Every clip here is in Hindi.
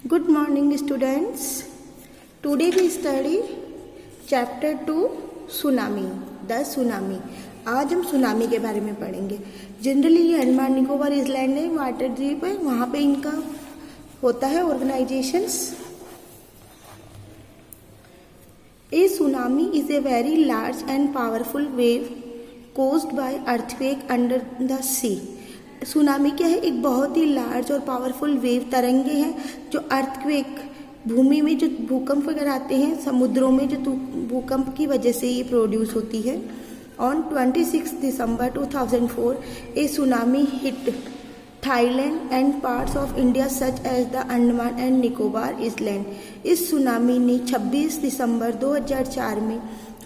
Good morning students. Today we study chapter 2 tsunami the tsunami. आज हम सुनामी के बारे में पढ़ेंगे। जनरली ये अंडमान निकोबार आइलैंड है, वाटर द्वीप है, वहाँ पे इनका होता है organisations. A tsunami is a very large and powerful wave caused by earthquake under the sea. Tsunami क्या है? एक बहुत ही लार्ज और पावरफुल वेव, तरंगे हैं जो अर्थक्वेक, भूमि में जो भूकंप वगैरह आते हैं, समुद्रों में जो भूकंप की वजह से ये प्रोड्यूस होती है। On 26 December 2004 a tsunami hit Thailand and parts of India such as the Andaman and Nicobar island. इस सुनामी ने 26 दिसंबर 2004 में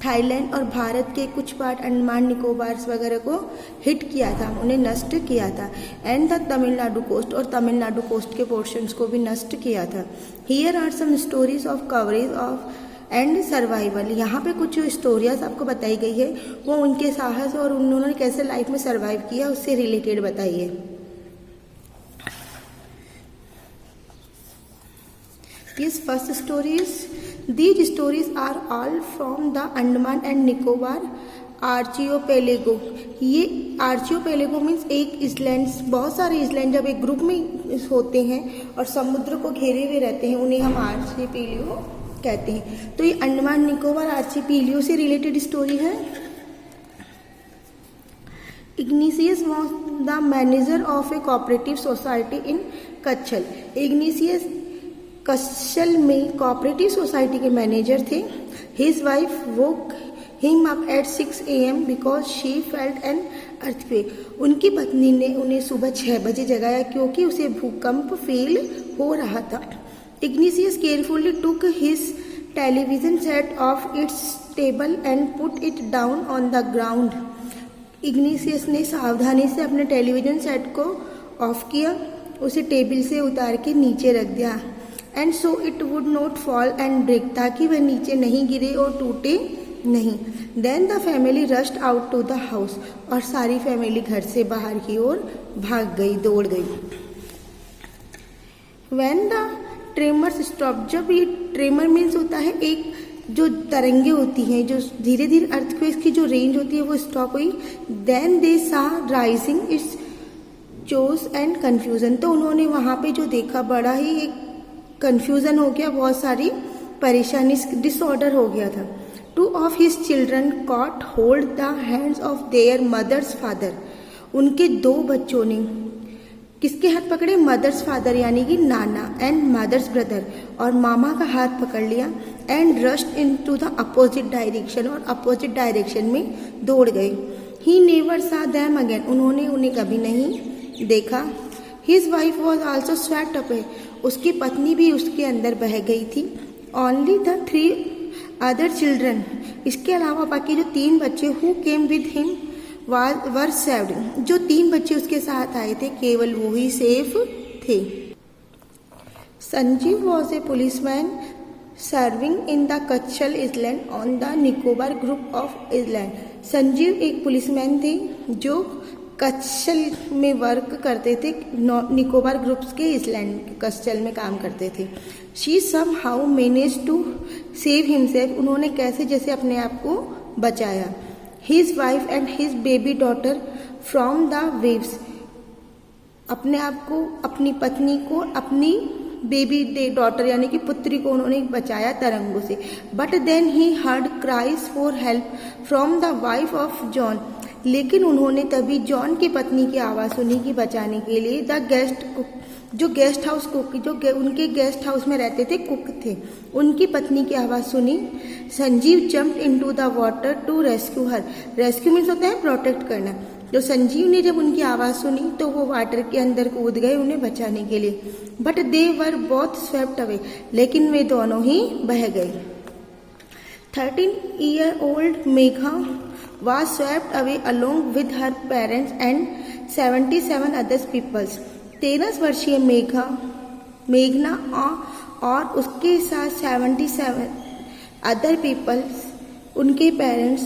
थाईलैंड और भारत के कुछ पार्ट अंडमान निकोबार वगैरह को हिट किया था, उन्हें नष्ट किया था। एंड द तमिलनाडु कोस्ट, और तमिलनाडु कोस्ट के पोर्शंस को भी नष्ट किया था। Here are some stories of coverage of and survival. यहाँ पे कुछ जो स्टोरियाज आपको बताई गई है वो उनके साहस और उन्होंने कैसे लाइफ में सर्वाइव किया उससे रिलेटेड बताइए। Yes, first stories. These stories are all from the Andaman and Nicobar archipelago. ये archipelago मीन्स एक islands, बहुत सारे island जब एक ग्रुप में होते हैं और समुद्र को घेरे हुए रहते हैं उन्हें हम आर्चिपेलियो कहते हैं। तो ये अंडमान निकोबार आर्चिपेलियो से रिलेटेड स्टोरी है। Ignatius was the manager of a cooperative society in Katchal. Ignatius Katchal में कोऑपरेटिव सोसाइटी के मैनेजर थे। His wife woke him up at 6 AM because she felt an earthquake. उनकी पत्नी ने उन्हें सुबह 6 बजे जगाया क्योंकि उसे भूकंप फील हो रहा था। Igneous carefully took his television set of its table and put it down on the ground. Igneous ने सावधानी से अपने टेलीविजन सेट को ऑफ किया, उसे टेबल से उतार के नीचे रख दिया। And so it would not fall and break, ताकि वह नीचे नहीं गिरे और टूटे नहीं। Then the family rushed out to the house, और सारी फैमिली घर से बाहर की ओर भाग गई, दौड़ गई। व्हेन द ट्रेमर्स स्टॉप, जब ये ट्रेमर मीन्स होता है एक जो तरंगे होती हैं, जो धीरे धीरे अर्थक्वेक की जो रेंज होती है वो स्टॉप हुई। देन दे सा राइजिंग इट्स चोस एंड कन्फ्यूजन। तो उन्होंने वहाँ पे जो देखा बड़ा ही एक कन्फ्यूजन हो गया, बहुत सारी परेशानी, डिसऑर्डर हो गया था। Two of his children caught hold the hands of their mothers father. उनके 2 बच्चों ने किसके हाथ पकड़े? मदर्स फादर यानी कि नाना, एंड मदर्स ब्रदर, और मामा का हाथ पकड़ लिया। And rushed in to the opposite direction, और अपोजिट डायरेक्शन में दौड़ गए। He never saw them again, उन्होंने उन्हें कभी नहीं देखा। His wife was also swept away, उसकी पत्नी भी उसके अंदर बह गई थी। ओनली द 3 अदर चिल्ड्रन, इसके अलावा बाकी जो 3 बच्चे who came with him were saved, जो 3 बच्चे उसके साथ आए थे केवल वो ही सेफ थे। Sanjeev was a policeman serving in the Katchal island on the Nicobar group of island. Sanjeev एक पुलिसमैन थे जो कच्छल में वर्क करते थे, निकोबार ग्रुप्स के आइलैंड कच्छल में काम करते थे। She somehow manage to save himself, उन्होंने कैसे जैसे अपने आप को बचाया। His wife and his baby daughter from the waves, अपने आप को, अपनी पत्नी को, अपनी बेबी डॉटर यानी कि पुत्री को उन्होंने बचाया तरंगों से। But then he heard cries for help from the wife of John, लेकिन उन्होंने तभी जॉन की पत्नी की आवाज़ सुनी कि बचाने के लिए द गेस्ट कुक, जो गेस्ट हाउस कुक, जो उनके गेस्ट हाउस में रहते थे, कुक थे, उनकी पत्नी की आवाज़ सुनी। Sanjeev jumped into the water to rescue her. Rescue means होता है प्रोटेक्ट करना। जो संजीव ने जब उनकी आवाज़ सुनी तो वो वाटर के अंदर कूद गए उन्हें बचाने के लिए। But they were both swept away, लेकिन वे दोनों ही बह गए। 13-year-old Megha was swept away along with her parents and 77 other peoples. 13 वर्षीय मेघना और उसके साथ 77 अदर पीपल्स, उनके पेरेंट्स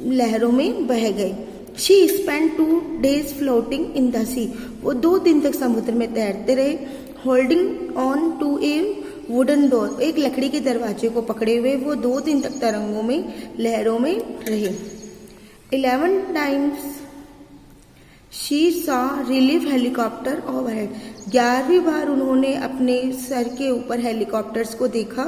लहरों में बह गए। She spend 2 days floating in the sea, वो 2 दिन तक समुद्र में तैरते रहे। Holding on to a wooden door, एक लकड़ी के दरवाजे को पकड़े हुए वो 2 दिन तक तरंगों में लहरों में रहे। 11 times she saw relief helicopter overhead, 11वीं बार उन्होंने अपने सर के ऊपर हेलीकॉप्टर्स को देखा।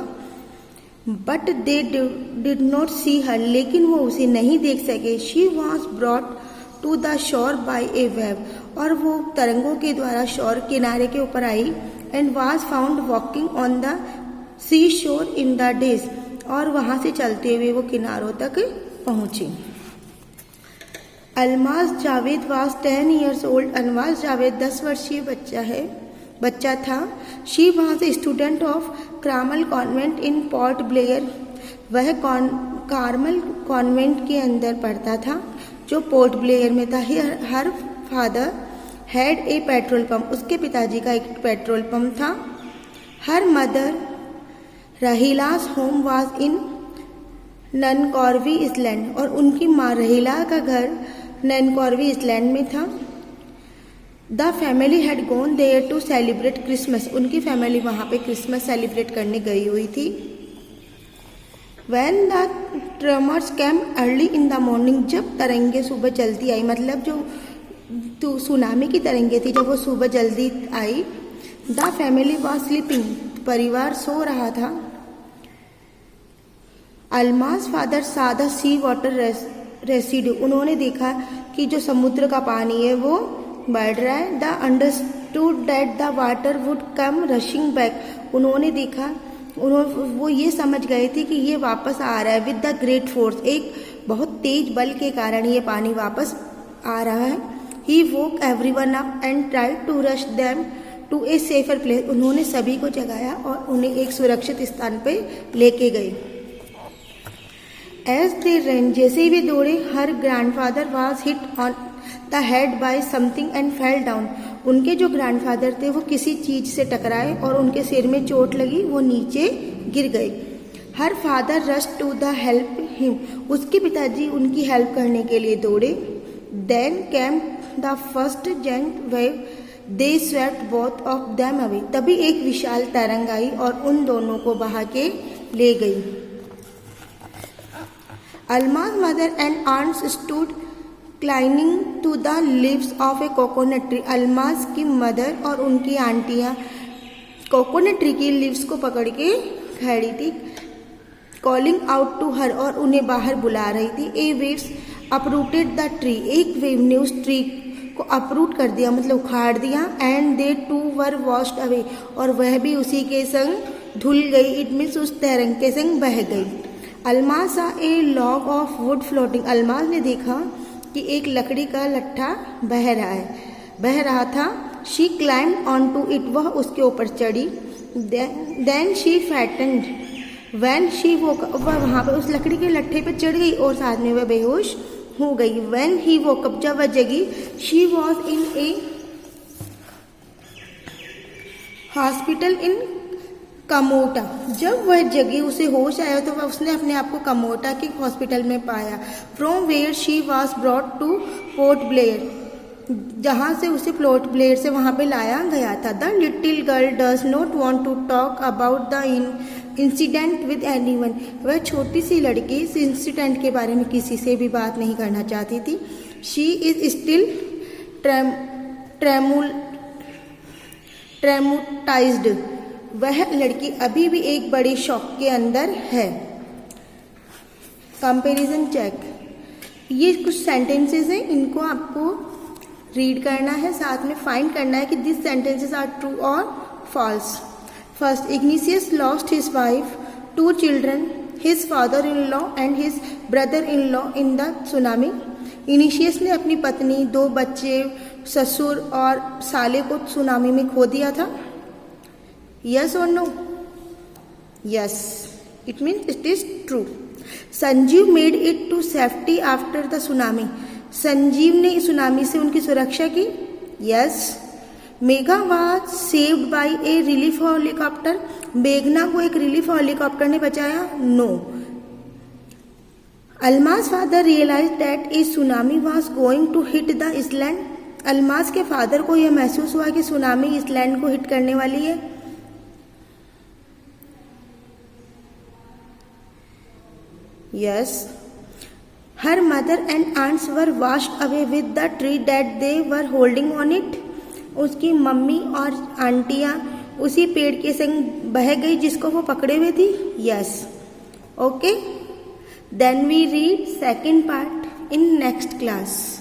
But they did not see her, लेकिन वो उसे नहीं देख सके। She was brought to the shore by a wave, और वो तरंगों के द्वारा शोर किनारे के ऊपर आई। And was found walking on the sea shore in the days, और वहां से चलते हुए वो किनारों तक पहुंची। Almaz Javed was 10 years old, Almaz Javed 10 वर्षीय बच्चा था। She was a student of Carmel convent in Port Blair, वह कार्मल कॉन्वेंट के अंदर पढ़ता था जो पोर्ट ब्लेयर में था। Her father had a petrol pump, उसके पिताजी का एक पेट्रोल पंप था। हर मदर रहीलास home was in Nancowry island, और उनकी माँ रहीला का घर ननकॉर्वी इसलैंड में था। The family had gone there to celebrate Christmas, उनकी फैमिली वहां पे क्रिसमस सेलिब्रेट करने गई हुई थी। When the tremors came early in the morning, जब तरंगे सुबह जल्दी आई, मतलब जो सुनामी की तरंगे थी जब वो सुबह जल्दी आई। द फैमिली वॉज स्लीपिंग, परिवार सो रहा था। अलमाज फादर सा द सी वाटर रेसिड्यू, उन्होंने देखा कि जो समुद्र का पानी है वो बढ़ रहा है। The understood that the water would come rushing back, उन्होंने देखा, वो ये समझ गए थे कि ये वापस आ रहा है। विद द ग्रेट फोर्स, एक बहुत तेज बल के कारण ये पानी वापस आ रहा है। He woke everyone up and tried to rush them to a safer place, उन्होंने सभी को जगाया और उन्हें एक सुरक्षित स्थान पे लेके गए। एज दे रन, जैसे ही वे दौड़े, her grandfather was hit on the head by something and fell down, उनके जो ग्रैंडफादर थे वो किसी चीज से टकराए और उनके सिर में चोट लगी, वो नीचे गिर गए। Her father rush to the help him, उसके पिताजी उनकी हेल्प करने के लिए दौड़े। Then came the first giant wave, they swept both of them away, तभी एक विशाल तरंग आई और उन दोनों को बहा के ले गई। Almaz mother and aunts stood climbing to the leaves of a coconut tree, Almaz की मदर और उनकी आंटियां कोकोनट ट्री की लीव्स को पकड़ के खड़ी थी। कॉलिंग आउट टू हर, और उन्हें बाहर बुला रही थी। ए वेव्स अपरूटेड द ट्री, एक वेव ने उस ट्री को अपरूट कर दिया, मतलब उखाड़ दिया। And they too were washed away, और वह भी उसी के संग धुल गई। इट मीन्स उस तरंग के संग बह गई। Almaz saw a log of wood floating, Almaz ने देखा कि एक लकड़ी का लट्ठा बह रहा था। She climbed on to it, वह उसके ऊपर चढ़ी। Then she fainted when she woke, वह वहां पर उस लकड़ी के लट्ठे पर चढ़ गई और साथ में वह बेहोश हो गई। व्हेन ही वोक अप, जब वह जगी, she was in a hospital in Kamorta, जब वह जगी उसे होश आया तो उसने अपने आप को कमोटा के हॉस्पिटल में पाया। From where she was brought to Port Blair, जहाँ से उसे पोर्ट ब्लेयर से वहाँ पे लाया गया था। The little girl does not want to talk about the incident with anyone, वह छोटी सी लड़की इस इंसिडेंट के बारे में किसी से भी बात नहीं करना चाहती थी। शी इज स्टिल ट्रेमुटाइज्ड, वह लड़की अभी भी एक बड़े शॉक के अंदर है। कंपैरिजन चेक, ये कुछ सेंटेंसेस हैं, इनको आपको रीड करना है, साथ में फाइंड करना है कि दिस सेंटेंसेस आर ट्रू और false. First, Ignatius lost his wife, 2 children, his father in law and his brother in law in the tsunami. Ignatius ने अपनी पत्नी, 2 बच्चे, ससुर और साले को सुनामी में खो दिया था। Yes or no? Yes. It means it is true. Sanjeev made it to safety after the tsunami. Sanjeev ने सुनामी से उनकी सुरक्षा की। Yes. Megha was saved by a relief helicopter. मेघना को एक रिलीफ हेलीकॉप्टर ने बचाया। No. Alma's father realized that a tsunami was going to hit the island. Almas के फादर को यह महसूस हुआ कि सुनामी इसलैंड को हिट करने वाली है। Yes. Her mother and aunts were washed away with the tree that they were holding on it. उसकी मम्मी और आंटियां उसी पेड़ के संग बह गई जिसको वो पकड़े हुए थी। Yes. Okay, then we read second part in next class.